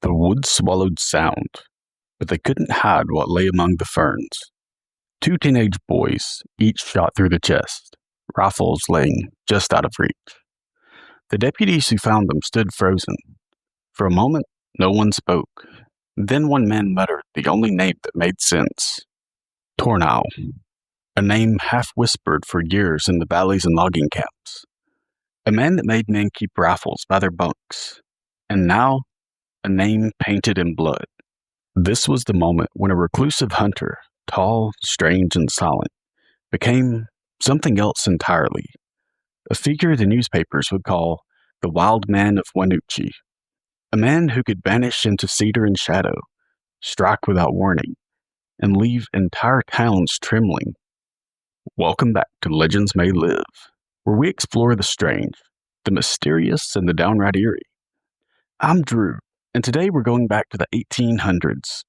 The woods swallowed sound, but they couldn't hide what lay among the ferns. Two teenage boys, each shot through the chest, rifles laying just out of reach. The deputies who found them stood frozen. For a moment, no one spoke. Then one man muttered the only name that made sense. Tornow, a name half-whispered for years in the valleys and logging camps. A man that made men keep rifles by their bunks. And now, a name painted in blood. This was the moment when a reclusive hunter, tall, strange, and silent, became something else entirely. A figure the newspapers would call the wild man of Wannucci. A man who could vanish into cedar and shadow, strike without warning, and leave entire towns trembling. Welcome back to Legends May Live, where we explore the strange, the mysterious, and the downright eerie. I'm Drew, and today we're going back to the 1800s,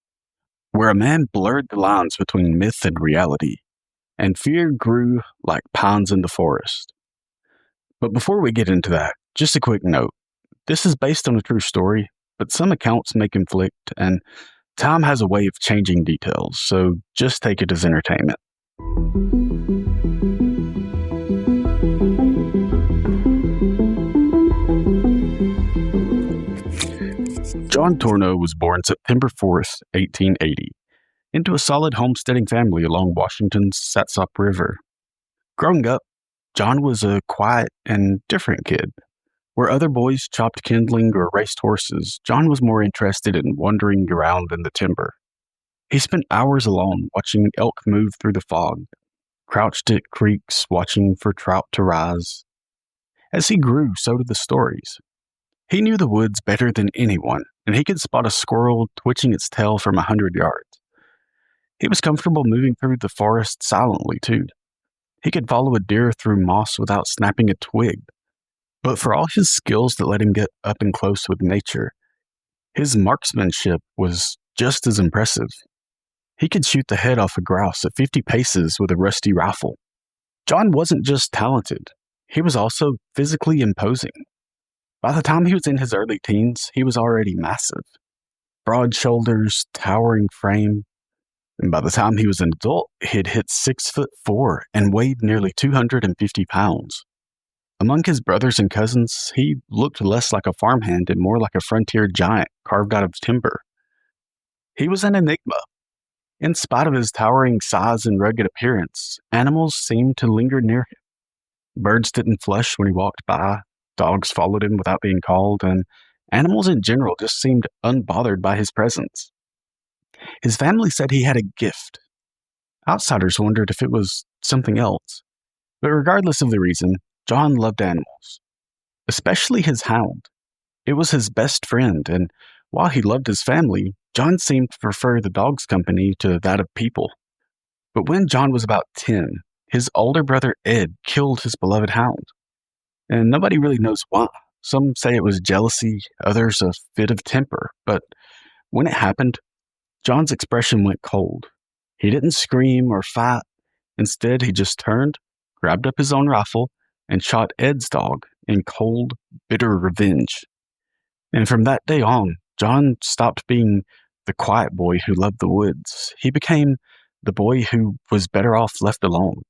where a man blurred the lines between myth and reality, and fear grew like pines in the forest. But before we get into that, just a quick note. This is based on a true story, but some accounts may conflict, and time has a way of changing details, so just take it as entertainment. John Tornow was born September 4th, 1880, into a solid homesteading family along Washington's Satsop River. Growing up, John was a quiet and different kid. Where other boys chopped kindling or raced horses, John was more interested in wandering around in the timber. He spent hours alone watching elk move through the fog, crouched at creeks watching for trout to rise. As he grew, so did the stories. He knew the woods better than anyone, and he could spot a squirrel twitching its tail from 100 yards. He was comfortable moving through the forest silently, too. He could follow a deer through moss without snapping a twig. But for all his skills that let him get up and close with nature, his marksmanship was just as impressive. He could shoot the head off a grouse at 50 paces with a rusty rifle. John wasn't just talented, he was also physically imposing. By the time he was in his early teens, he was already massive. Broad shoulders, towering frame, and by the time he was an adult, he'd hit 6'4" and weighed nearly 250 pounds. Among his brothers and cousins, he looked less like a farmhand and more like a frontier giant carved out of timber. He was an enigma. In spite of his towering size and rugged appearance, animals seemed to linger near him. Birds didn't flush when he walked by, dogs followed him without being called, and animals in general just seemed unbothered by his presence. His family said he had a gift. Outsiders wondered if it was something else. But regardless of the reason, John loved animals, especially his hound. It was his best friend, and while he loved his family, John seemed to prefer the dog's company to that of people. But when John was about 10, his older brother Ed killed his beloved hound. And nobody really knows why. Some say it was jealousy, others a fit of temper. But when it happened, John's expression went cold. He didn't scream or fight. Instead, he just turned, grabbed up his own rifle, and shot Ed's dog in cold, bitter revenge. And from that day on, John stopped being the quiet boy who loved the woods. He became the boy who was better off left alone.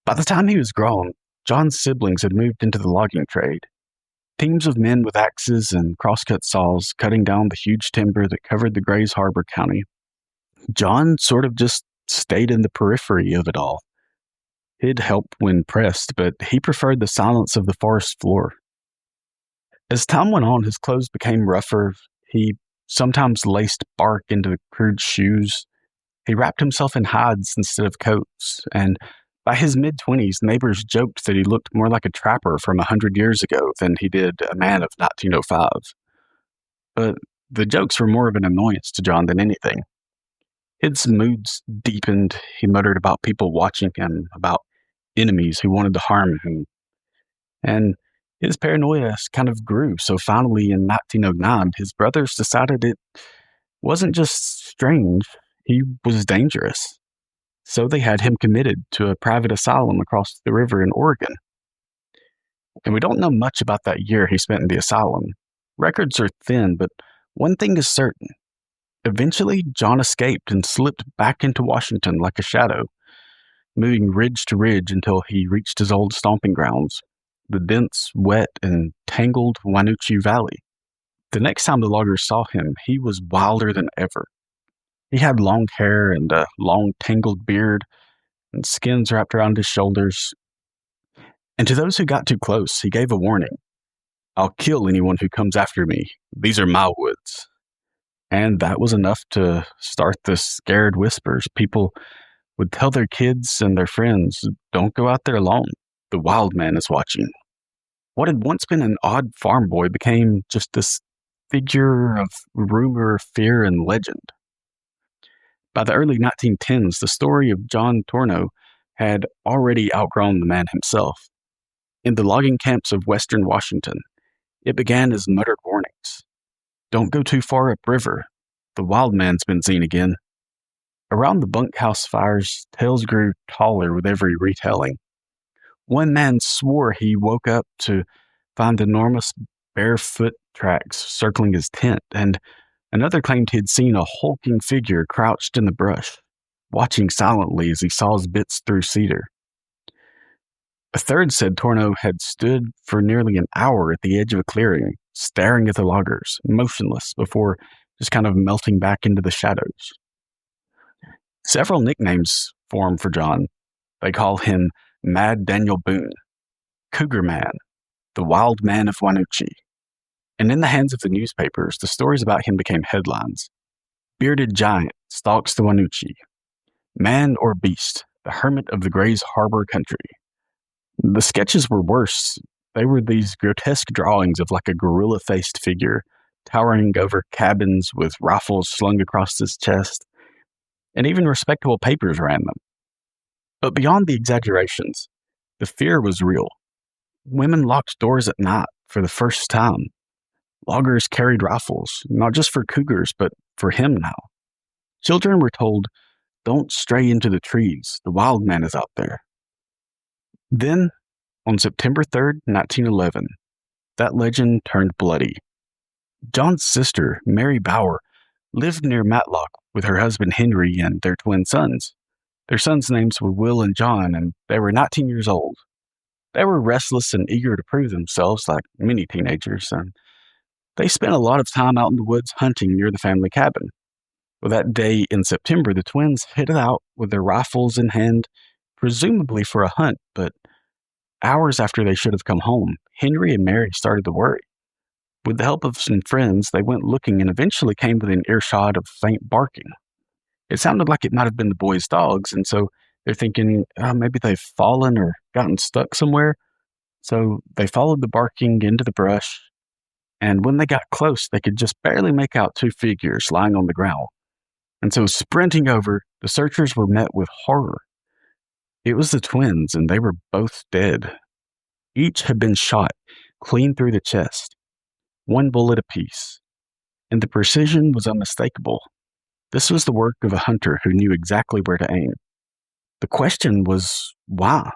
By the time he was grown, John's siblings had moved into the logging trade. Teams of men with axes and crosscut saws cutting down the huge timber that covered the Grays Harbor County. John sort of just stayed in the periphery of it all. He'd help when pressed, but he preferred the silence of the forest floor. As time went on, his clothes became rougher. He sometimes laced bark into crude shoes. He wrapped himself in hides instead of coats, and by his mid-20s, neighbors joked that he looked more like a trapper from 100 years ago than he did a man of 1905. But the jokes were more of an annoyance to John than anything. His moods deepened. He muttered about people watching him, about enemies who wanted to harm him. And his paranoia kind of grew, so finally in 1909, his brothers decided it wasn't just strange, he was dangerous. So they had him committed to a private asylum across the river in Oregon. And we don't know much about that year he spent in the asylum. Records are thin, but One thing is certain. Eventually, John escaped and slipped back into Washington like a shadow, moving ridge to ridge until he reached his old stomping grounds, the dense, wet, and tangled Wannucci Valley. The next time the loggers saw him, he was wilder than ever. He had long hair and a long, tangled beard, and skins wrapped around his shoulders. And to those who got too close, he gave a warning. "I'll kill anyone who comes after me. These are my woods." And that was enough to start the scared whispers. People would tell their kids and their friends, "Don't go out there alone. The wild man is watching." What had once been an odd farm boy became just this figure of rumor, fear, and legend. By the early 1910s, the story of John Tornow had already outgrown the man himself. In the logging camps of western Washington, it began as muttered warnings. "Don't go too far upriver. The wild man's been seen again." Around the bunkhouse fires, tales grew taller with every retelling. One man swore he woke up to find enormous barefoot tracks circling his tent, and another claimed he'd seen a hulking figure crouched in the brush, watching silently as he saw his bits through cedar. A third said Tornow had stood for nearly an hour at the edge of a clearing, staring at the loggers, motionless, before just kind of melting back into the shadows. Several nicknames form for John. They call him Mad Daniel Boone, Cougar Man, the Wild Man of Wannucci. And in the hands of the newspapers, the stories about him became headlines. Bearded giant stalks the Wannucci. Man or beast, the hermit of the Grays Harbor country. The sketches were worse. They were these grotesque drawings of like a gorilla-faced figure, towering over cabins with rifles slung across his chest, and even respectable papers ran them. But beyond the exaggerations, the fear was real. Women locked doors at night for the first time. Loggers carried rifles, not just for cougars, but for him now. Children were told, "Don't stray into the trees. The wild man is out there." Then, on September 3rd, 1911, that legend turned bloody. John's sister, Mary Bauer, lived near Matlock with her husband Henry and their twin sons. Their sons' names were Will and John, and they were 19 years old. They were restless and eager to prove themselves, like many teenagers, and they spent a lot of time out in the woods hunting near the family cabin. Well, that day in September, the twins headed out with their rifles in hand, presumably for a hunt, but hours after they should have come home, Henry and Mary started to worry. With the help of some friends, they went looking and eventually came within earshot of faint barking. It sounded like it might have been the boys' dogs, and so they're thinking, maybe they've fallen or gotten stuck somewhere. So they followed the barking into the brush, and when they got close, they could just barely make out two figures lying on the ground. And so sprinting over, the searchers were met with horror. It was the twins, and they were both dead. Each had been shot clean through the chest, one bullet apiece, and the precision was unmistakable. This was the work of a hunter who knew exactly where to aim. The question was, why?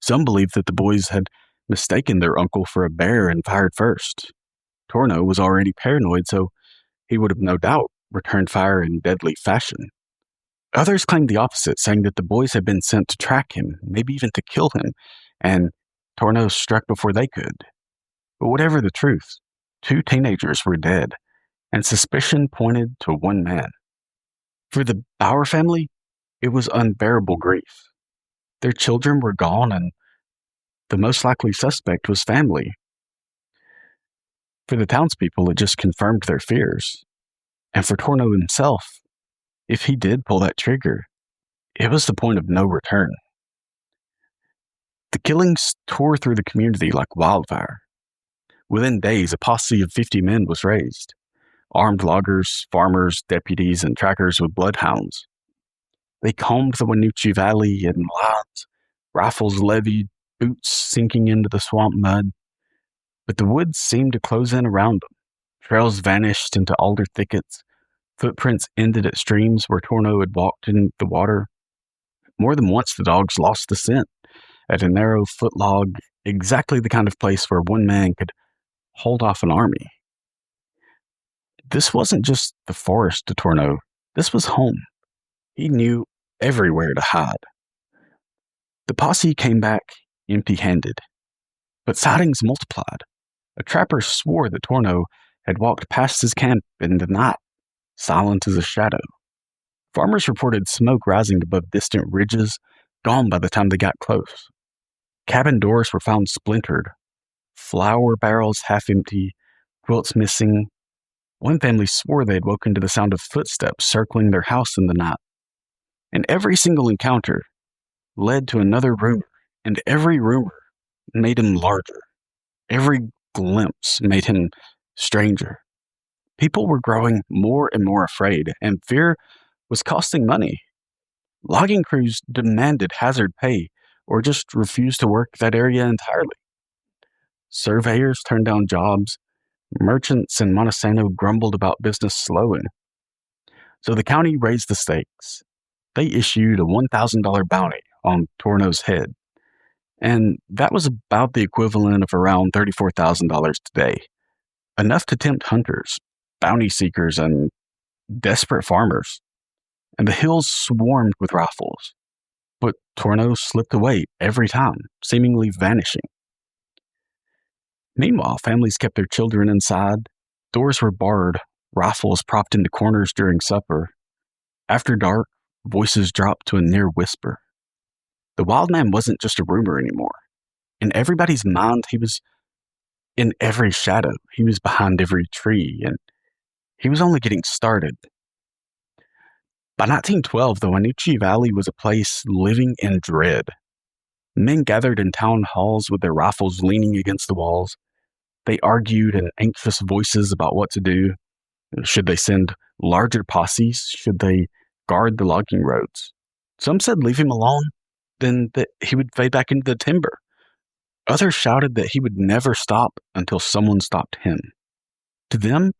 Some believed that the boys had mistaken their uncle for a bear and fired first. Tornow was already paranoid, so he would have no doubt returned fire in deadly fashion. Others claimed the opposite, saying that the boys had been sent to track him, maybe even to kill him, and Tornow struck before they could. But whatever the truth, two teenagers were dead, and suspicion pointed to one man. For the Bauer family, it was unbearable grief. Their children were gone, and the most likely suspect was family. For the townspeople, it just confirmed their fears. And for Tornow himself, if he did pull that trigger, it was the point of no return. The killings tore through the community like wildfire. Within days, a posse of 50 men was raised. Armed loggers, farmers, deputies, and trackers with bloodhounds. They combed the Wannucci Valley in lines, rifles levied, boots sinking into the swamp mud. But the woods seemed to close in around them. Trails vanished into alder thickets. Footprints ended at streams where Tornow had walked in the water. More than once, the dogs lost the scent at a narrow footlog, exactly the kind of place where one man could hold off an army. This wasn't just the forest to Tornow. This was home. He knew everywhere to hide. The posse came back empty-handed, but sightings multiplied. A trapper swore that Tornow had walked past his camp in the night, silent as a shadow. Farmers reported smoke rising above distant ridges, gone by the time they got close. Cabin doors were found splintered, flour barrels half empty, quilts missing. One family swore they had woken to the sound of footsteps circling their house in the night. And every single encounter led to another rumor, and every rumor made him larger. Every glimpse made him stranger. People were growing more and more afraid, and fear was costing money. Logging crews demanded hazard pay or just refused to work that area entirely. Surveyors turned down jobs. Merchants in Montesano grumbled about business slowing. So the county raised the stakes. They issued a $1,000 bounty on Tornow's head, and that was about the equivalent of around $34,000 today, enough to tempt hunters, bounty seekers, and desperate farmers. And the hills swarmed with rifles, but Tornow slipped away every time, seemingly vanishing. Meanwhile, families kept their children inside. Doors were barred, rifles propped into corners during supper. After dark, voices dropped to a near whisper. The wild man wasn't just a rumor anymore. In everybody's mind, he was in every shadow. He was behind every tree, and he was only getting started. By 1912, the Wannucci Valley was a place living in dread. Men gathered in town halls with their rifles leaning against the walls. They argued in anxious voices about what to do. Should they send larger posses? Should they guard the logging roads? Some said leave him alone, then that he would fade back into the timber. Others shouted that he would never stop until someone stopped him. To them,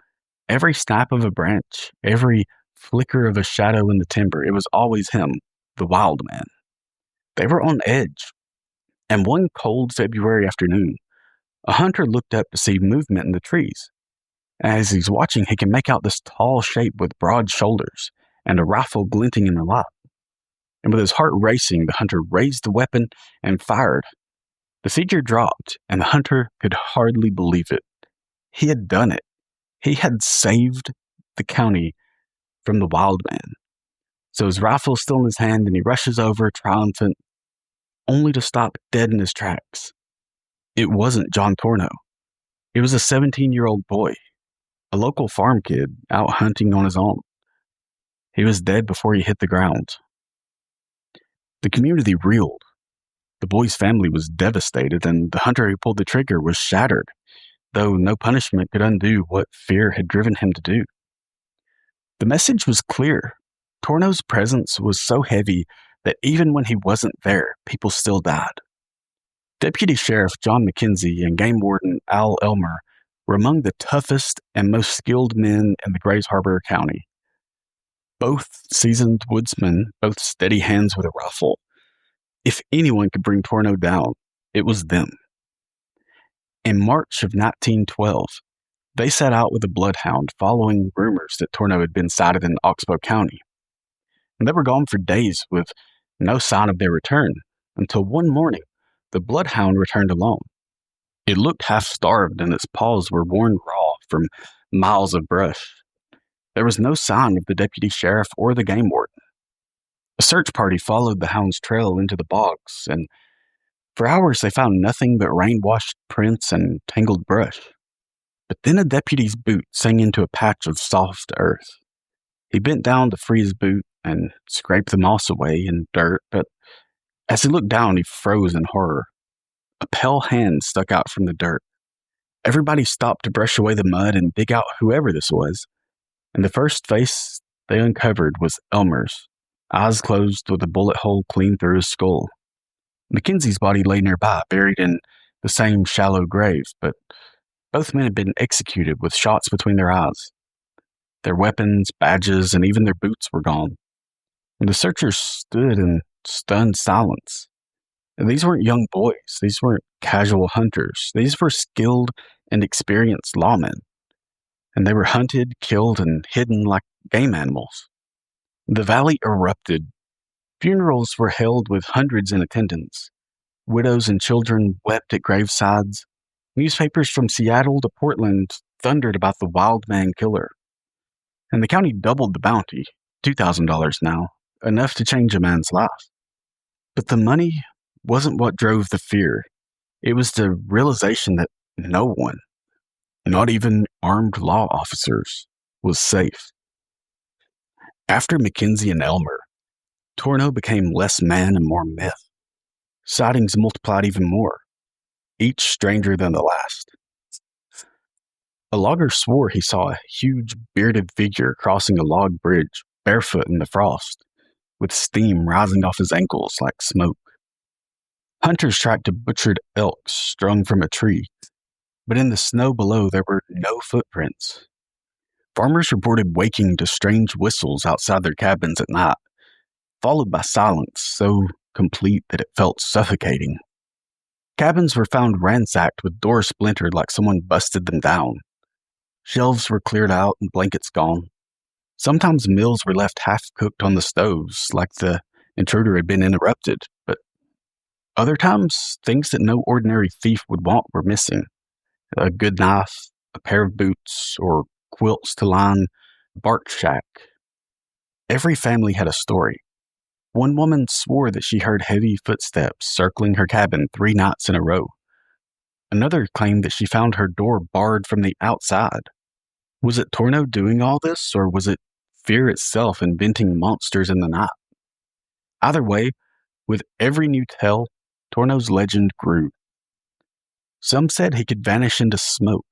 every snap of a branch, every flicker of a shadow in the timber, it was always him, the wild man. They were on edge. And one cold February afternoon, a hunter looked up to see movement in the trees. As he's watching, he can make out this tall shape with broad shoulders and a rifle glinting in the light. And with his heart racing, the hunter raised the weapon and fired. The seizure dropped, and the hunter could hardly believe it. He had done it. He had saved the county from the wild man. So his rifle is still in his hand, and he rushes over, triumphant, only to stop dead in his tracks. It wasn't John Tornow. It was a 17-year-old boy, a local farm kid out hunting on his own. He was dead before he hit the ground. The community reeled. The boy's family was devastated, and the hunter who pulled the trigger was shattered, though no punishment could undo what fear had driven him to do. The message was clear. Tornow's presence was so heavy that even when he wasn't there, people still died. Deputy Sheriff John McKenzie and Game Warden Al Elmer were among the toughest and most skilled men in the Grays Harbor County. Both seasoned woodsmen, both steady hands with a rifle. If anyone could bring Tornow down, it was them. In March of 1912, they set out with a bloodhound following rumors that Tornow had been sighted in Oxbow County. And they were gone for days with no sign of their return until one morning, the bloodhound returned alone. It looked half-starved and its paws were worn raw from miles of brush. There was no sign of the deputy sheriff or the game warden. A search party followed the hound's trail into the bogs, and for hours they found nothing but rain-washed prints and tangled brush. But then a deputy's boot sank into a patch of soft earth. He bent down to free his boot and scrape the moss away and dirt, but as he looked down, he froze in horror. A pale hand stuck out from the dirt. Everybody stopped to brush away the mud and dig out whoever this was, and the first face they uncovered was Elmer's, eyes closed with a bullet hole clean through his skull. Mackenzie's body lay nearby, buried in the same shallow grave, but both men had been executed with shots between their eyes. Their weapons, badges, and even their boots were gone. And the searchers stood in stunned silence. And these weren't young boys. These weren't casual hunters. These were skilled and experienced lawmen. and they were hunted, killed, and hidden like game animals. The valley erupted. Funerals were held with hundreds in attendance. Widows and children wept at gravesides. Newspapers from Seattle to Portland thundered about the wild man killer. And the county doubled the bounty, $2,000 now, enough to change a man's life. But the money wasn't what drove the fear. It was the realization that no one, not even armed law officers, was safe. After Mackenzie and Elmer, Tornow became less man and more myth. Sightings multiplied even more, each stranger than the last. A logger swore he saw a huge bearded figure crossing a log bridge, barefoot in the frost, with steam rising off his ankles like smoke. Hunters tracked a butchered elk strung from a tree, but in the snow below there were no footprints. Farmers reported waking to strange whistles outside their cabins at night, followed by silence so complete that it felt suffocating. Cabins were found ransacked with doors splintered like someone busted them down. Shelves were cleared out and blankets gone. Sometimes meals were left half-cooked on the stoves, like the intruder had been interrupted, but other times, things that no ordinary thief would want were missing. A good knife, a pair of boots, or quilts to line a bark shack. Every family had a story. One woman swore that she heard heavy footsteps circling her cabin 3 nights in a row. Another claimed that she found her door barred from the outside. Was it Tornow doing all this, or was it fear itself inventing monsters in the night? Either way, with every new tale, Tornow's legend grew. Some said he could vanish into smoke.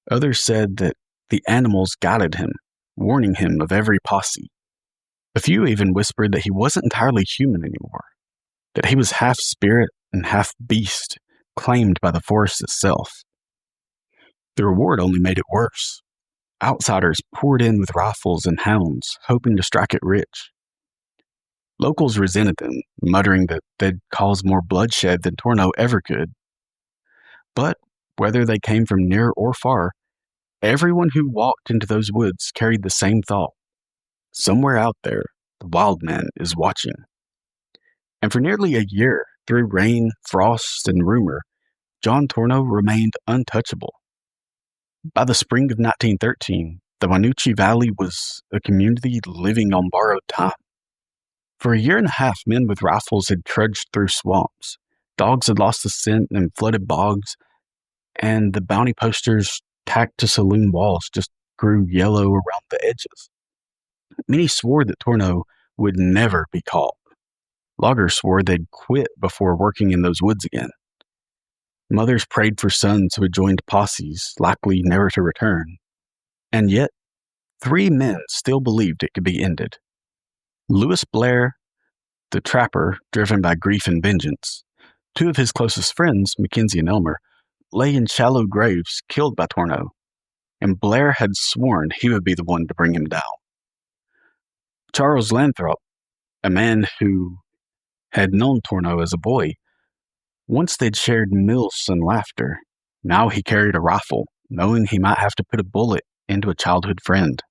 Others said that the animals guided him, warning him of every posse. A few even whispered that he wasn't entirely human anymore, that he was half spirit and half beast, claimed by the forest itself. The reward only made it worse. Outsiders poured in with rifles and hounds, hoping to strike it rich. Locals resented them, muttering that they'd cause more bloodshed than Tornow ever could. But whether they came from near or far, everyone who walked into those woods carried the same thought. Somewhere out there, the wild man is watching. And for nearly a year, through rain, frost, and rumor, John Tornow remained untouchable. By the spring of 1913, the Wannucci Valley was a community living on borrowed time. For a year and a half, men with rifles had trudged through swamps. Dogs had lost the scent in flooded bogs, and the bounty posters tacked to saloon walls just grew yellow around the edges. Many swore that Tornow would never be caught. Loggers swore they'd quit before working in those woods again. Mothers prayed for sons who had joined posses, likely never to return. And yet, 3 men still believed it could be ended. Lewis Blair, the trapper, driven by grief and vengeance. 2 of his closest friends, Mackenzie and Elmer, lay in shallow graves killed by Tornow, and Blair had sworn he would be the one to bring him down. Charles Lathrop, a man who had known Tornow as a boy, once they'd shared meals and laughter. Now he carried a rifle, knowing he might have to put a bullet into a childhood friend.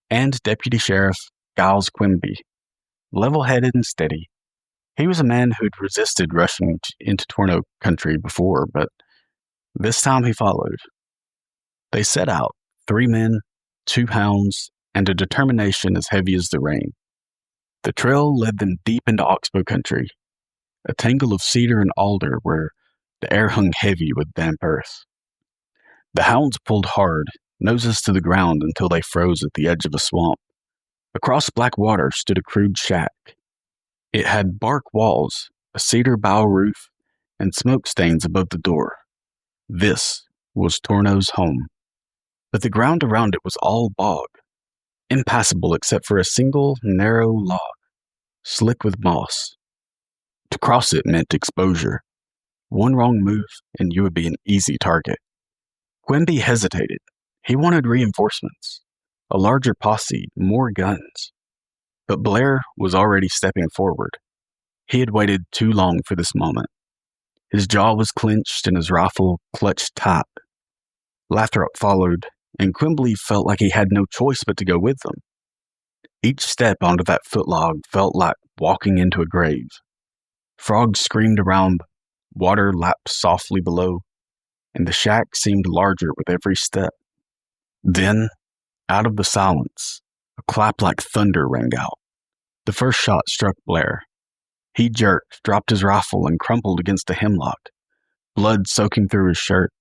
And Deputy Sheriff Giles Quimby, level-headed and steady. He was a man who'd resisted rushing into Tornow country before, but this time he followed. They set out, 3 men, 2 hounds, and a determination as heavy as the rain. The trail led them deep into Oxbow country, a tangle of cedar and alder where the air hung heavy with damp earth. The hounds pulled hard, noses to the ground until they froze at the edge of a swamp. Across black water stood a crude shack. It had bark walls, a cedar bough roof, and smoke stains above the door. This was Tornow's home. But the ground around it was all bog, impassable except for a single narrow log, slick with moss. To cross it meant exposure. One wrong move, and you would be an easy target. Quimby hesitated. He wanted reinforcements, a larger posse, more guns. But Blair was already stepping forward. He had waited too long for this moment. His jaw was clenched and his rifle clutched tight. Lathrop followed, and Quimbley felt like he had no choice but to go with them. Each step onto that footlog felt like walking into a grave. Frogs screamed around, water lapped softly below, and the shack seemed larger with every step. Then, out of the silence, a clap like thunder rang out. The first shot struck Blair. He jerked, dropped his rifle, and crumpled against the hemlock, blood soaking through his shirt.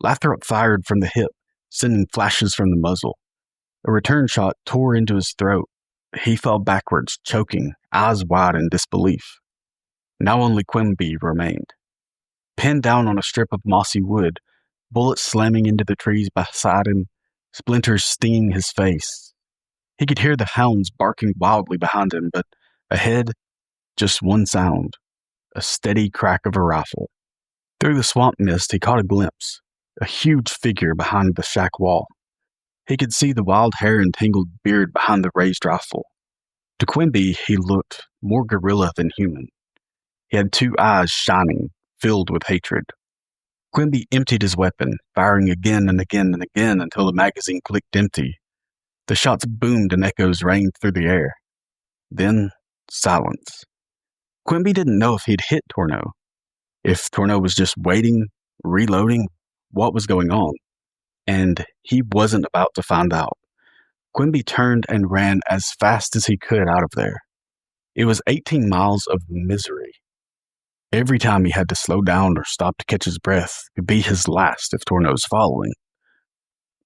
Lathrop fired from the hip, sending flashes from the muzzle. A return shot tore into his throat. He fell backwards, choking, eyes wide in disbelief. Now only Quimby remained. Pinned down on a strip of mossy wood, bullets slamming into the trees beside him, splinters stinging his face. He could hear the hounds barking wildly behind him, but ahead, just one sound, a steady crack of a rifle. Through the swamp mist, he caught a glimpse, a huge figure behind the shack wall. He could see the wild hair and tangled beard behind the raised rifle. To Quimby, he looked more gorilla than human. He had two eyes shining, filled with hatred. Quimby emptied his weapon, firing again and again and again until the magazine clicked empty. The shots boomed and echoes rang through the air. Then, silence. Quimby didn't know if he'd hit Tornow, if Tornow was just waiting, reloading, what was going on. And he wasn't about to find out. Quimby turned and ran as fast as he could out of there. It was 18 miles of misery. Every time he had to slow down or stop to catch his breath could be his last if Tornow's following.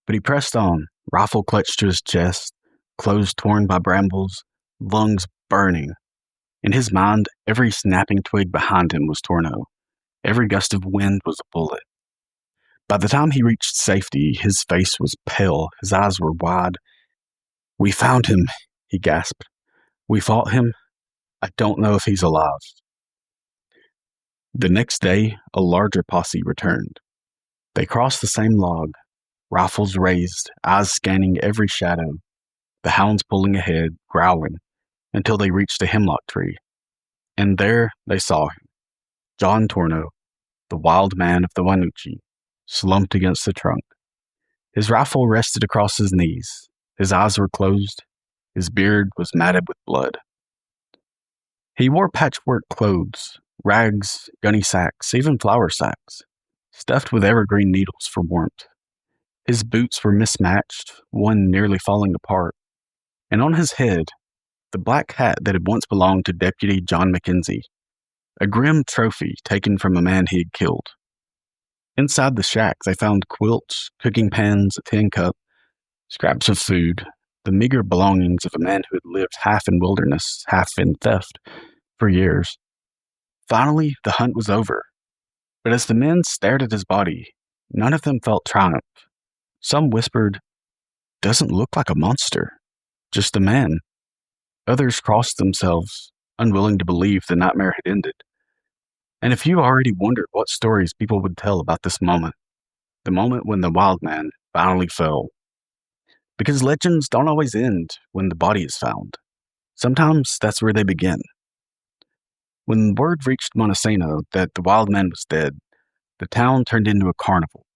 But he pressed on, rifle clutched to his chest, clothes torn by brambles, lungs burning. In his mind, every snapping twig behind him was Tornow. Every gust of wind was a bullet. By the time he reached safety, his face was pale, his eyes were wide. "We found him," he gasped. "We fought him. I don't know if he's alive." The next day, a larger posse returned. They crossed the same log, rifles raised, eyes scanning every shadow, the hounds pulling ahead, growling, until they reached a hemlock tree. And there they saw him, John Tornow, the wild man of the Wannucci, slumped against the trunk. His rifle rested across his knees. His eyes were closed. His beard was matted with blood. He wore patchwork clothes, rags, gunny sacks, even flour sacks, stuffed with evergreen needles for warmth. His boots were mismatched, one nearly falling apart, and on his head, the black hat that had once belonged to Deputy John Mackenzie, a grim trophy taken from a man he had killed. Inside the shack, they found quilts, cooking pans, a tin cup, scraps of food, the meager belongings of a man who had lived half in wilderness, half in theft, for years. Finally, the hunt was over. But as the men stared at his body, none of them felt triumph. Some whispered, "Doesn't look like a monster, just a man." Others crossed themselves, unwilling to believe the nightmare had ended. And if you already wondered what stories people would tell about this moment, the moment when the wild man finally fell. Because legends don't always end when the body is found. Sometimes that's where they begin. When word reached Montesano that the wild man was dead, the town turned into a carnival.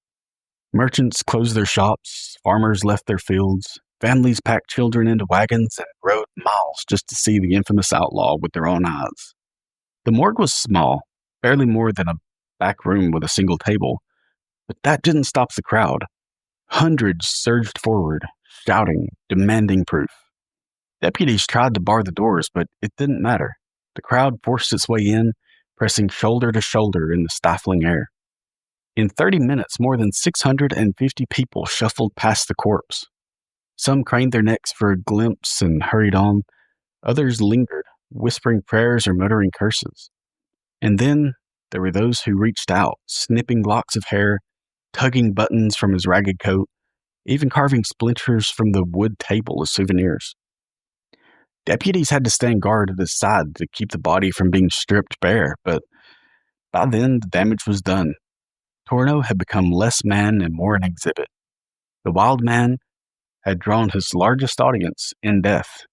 Merchants closed their shops, farmers left their fields, families packed children into wagons and rode miles just to see the infamous outlaw with their own eyes. The morgue was small, barely more than a back room with a single table, but that didn't stop the crowd. Hundreds surged forward, shouting, demanding proof. Deputies tried to bar the doors, but it didn't matter. The crowd forced its way in, pressing shoulder to shoulder in the stifling air. In 30 minutes, more than 650 people shuffled past the corpse. Some craned their necks for a glimpse and hurried on. Others lingered, whispering prayers or muttering curses. And then there were those who reached out, snipping locks of hair, tugging buttons from his ragged coat, even carving splinters from the wood table as souvenirs. Deputies had to stand guard at his side to keep the body from being stripped bare, but by then the damage was done. Tornow had become less man and more an exhibit. The wild man had drawn his largest audience in death.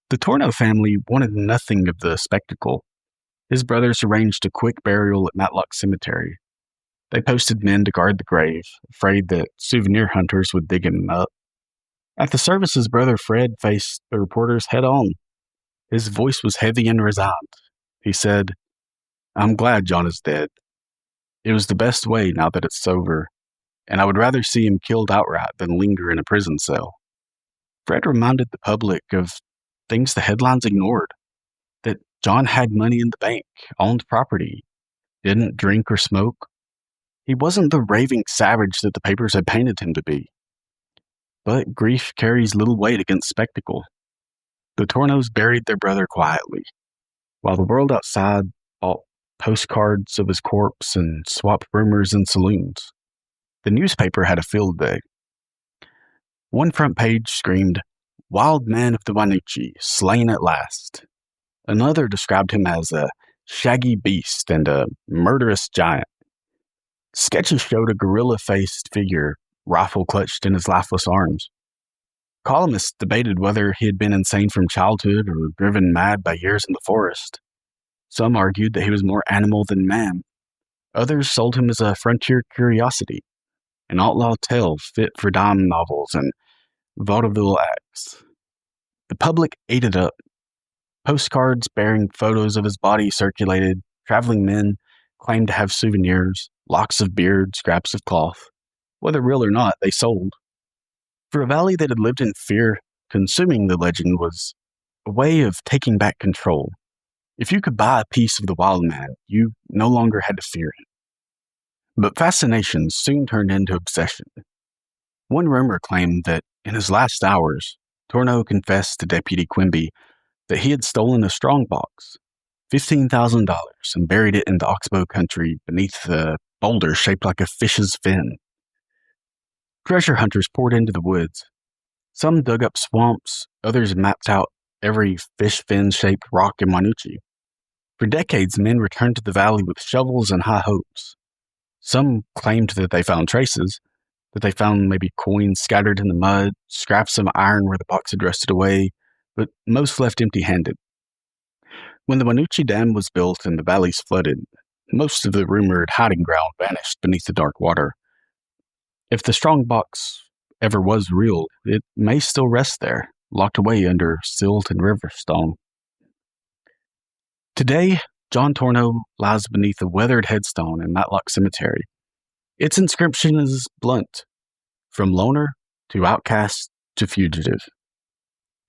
The Tornow family wanted nothing of the spectacle. His brothers arranged a quick burial at Matlock Cemetery. They posted men to guard the grave, afraid that souvenir hunters would dig him up. At the service, his brother Fred faced the reporters head on. His voice was heavy and resigned. He said, "I'm glad John is dead. It was the best way now that it's over, and I would rather see him killed outright than linger in a prison cell." Fred reminded the public of things the headlines ignored, that John had money in the bank, owned property, didn't drink or smoke. He wasn't the raving savage that the papers had painted him to be. But grief carries little weight against spectacle. The Tornows buried their brother quietly, while the world outside bought postcards of his corpse and swapped rumors in saloons. The newspaper had a field day. One front page screamed, "Wild man of the Wannucci, slain at last." Another described him as a shaggy beast and a murderous giant. Sketches showed a gorilla-faced figure, rifle clutched in his lifeless arms. Columnists debated whether he had been insane from childhood or driven mad by years in the forest. Some argued that he was more animal than man. Others sold him as a frontier curiosity, an outlaw tale fit for dime novels and vaudeville acts. The public ate it up. Postcards bearing photos of his body circulated. Traveling men claimed to have souvenirs, locks of beard, scraps of cloth. Whether real or not, they sold. For a valley that had lived in fear, consuming the legend was a way of taking back control. If you could buy a piece of the wild man, you no longer had to fear him. But fascination soon turned into obsession. One rumor claimed that in his last hours, Tornow confessed to Deputy Quimby that he had stolen a strongbox, $15,000, and buried it in the Oxbow country beneath a boulder shaped like a fish's fin. Treasure hunters poured into the woods. Some dug up swamps, others mapped out every fish fin-shaped rock in Wannucci. For decades, men returned to the valley with shovels and high hopes. Some claimed that they found traces, that they found maybe coins scattered in the mud, scraps of iron where the box had rusted away, but most left empty-handed. When the Wannucci Dam was built and the valleys flooded, most of the rumored hiding ground vanished beneath the dark water. If the strongbox ever was real, it may still rest there, locked away under silt and river stone. Today, John Tornow lies beneath a weathered headstone in Matlock Cemetery. Its inscription is blunt, from loner to outcast to fugitive.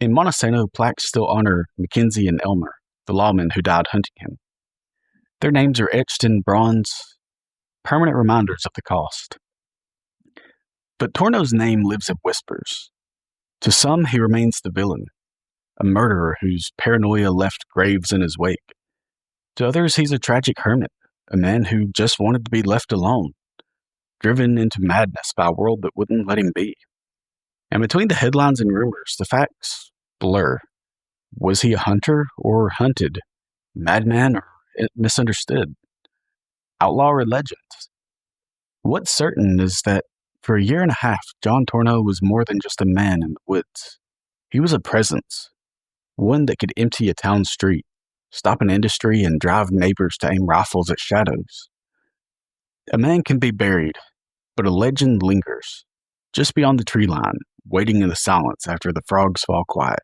In Montesano, plaques still honor Mackenzie and Elmer, the lawmen who died hunting him. Their names are etched in bronze, permanent reminders of the cost. But Tornow's name lives in whispers. To some, he remains the villain, a murderer whose paranoia left graves in his wake. To others, he's a tragic hermit, a man who just wanted to be left alone, driven into madness by a world that wouldn't let him be. And between the headlines and rumors, the facts blur. Was he a hunter or hunted? Madman or misunderstood? Outlaw or legend? What's certain is that for a year and a half, John Tornow was more than just a man in the woods. He was a presence, one that could empty a town street, stop an industry, and drive neighbors to aim rifles at shadows. A man can be buried, but a legend lingers, just beyond the tree line, waiting in the silence after the frogs fall quiet.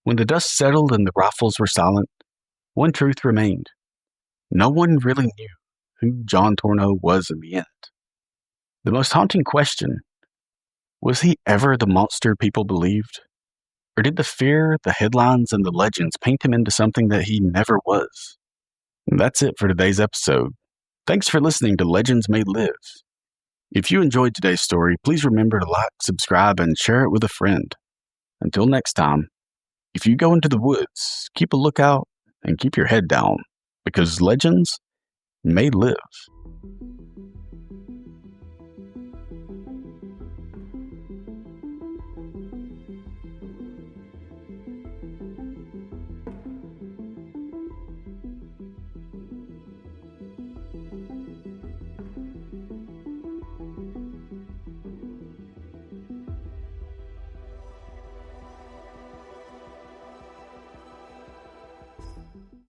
When the dust settled and the rifles were silent, one truth remained. No one really knew who John Tornow was in the end. The most haunting question, was he ever the monster people believed? Or did the fear, the headlines, and the legends paint him into something that he never was? And that's it for today's episode. Thanks for listening to Legends May Live. If you enjoyed today's story, please remember to like, subscribe, and share it with a friend. Until next time, if you go into the woods, keep a lookout and keep your head down, because legends may live.